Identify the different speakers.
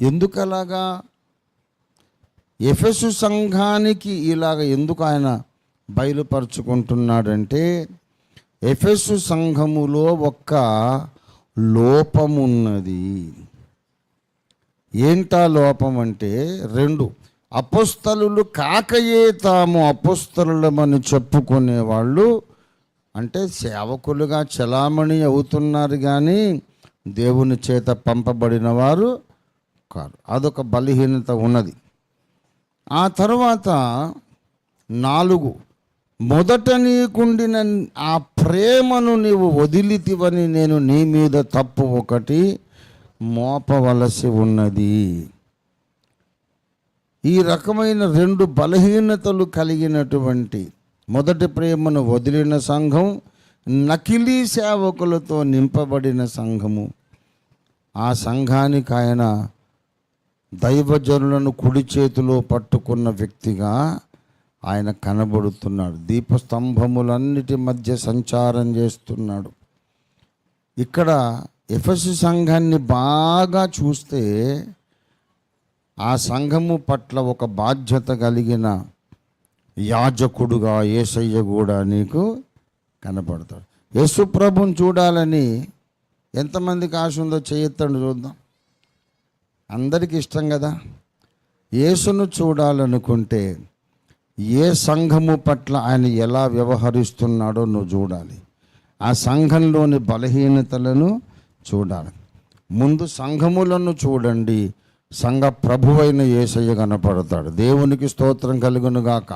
Speaker 1: ఎందుకలాగా? ఎఫెసు సంఘానికి ఇలాగ ఎందుకు ఆయన బయలుపరుచుకుంటున్నాడంటే, ఎఫెసు సంఘములో ఒక్క లోపమున్నది. ఏంటా లోపం అంటే, 2 అపోస్తలులు కాకయే తాము అపోస్తలులమని చెప్పుకునేవాళ్ళు, అంటే సేవకులుగా చలామణి అవుతున్నారు కానీ దేవుని చేత పంపబడిన వారు కాదు. అదొక బలహీనత ఉన్నది. ఆ తర్వాత 4, మొదట నీకుండిన ఆ ప్రేమను నీవు వదిలితివని నేను నీ మీద తప్పు ఒకటి మోపవలసి ఉన్నది. ఈ రకమైన 2 బలహీనతలు కలిగినటువంటి మొదటి ప్రేమను వదిలిన సంఘం, నకిలీ సేవకులతో నింపబడిన సంఘము. ఆ సంఘానికి ఆయన దైవజనులను కుడి చేతిలో పట్టుకున్న వ్యక్తిగా ఆయన కనబడుతున్నాడు. దీపస్తంభములన్నిటి మధ్య సంచారం చేస్తున్నాడు. ఇక్కడ ఎఫెసు సంఘాన్ని బాగా చూస్తే ఆ సంఘము పట్ల ఒక బాధ్యత కలిగిన యాజకుడుగా యేసయ్య కూడా నీకు కనపడతాడు. యేసు ప్రభుని చూడాలని ఎంతమందికి ఆశ ఉందో చేయొద్దండి, చూద్దాం. అందరికీ ఇష్టం కదా. యేసును చూడాలనుకుంటే ఏ సంఘము పట్ల ఆయన ఎలా వ్యవహరిస్తున్నాడో నువ్వు చూడాలి. ఆ సంఘంలోని బలహీనతలను చూడాలి. ముందు సంఘములను చూడండి, సంఘ ప్రభువైన యేసయ్య కనపడతాడు. దేవునికి స్తోత్రం కలుగును గాక.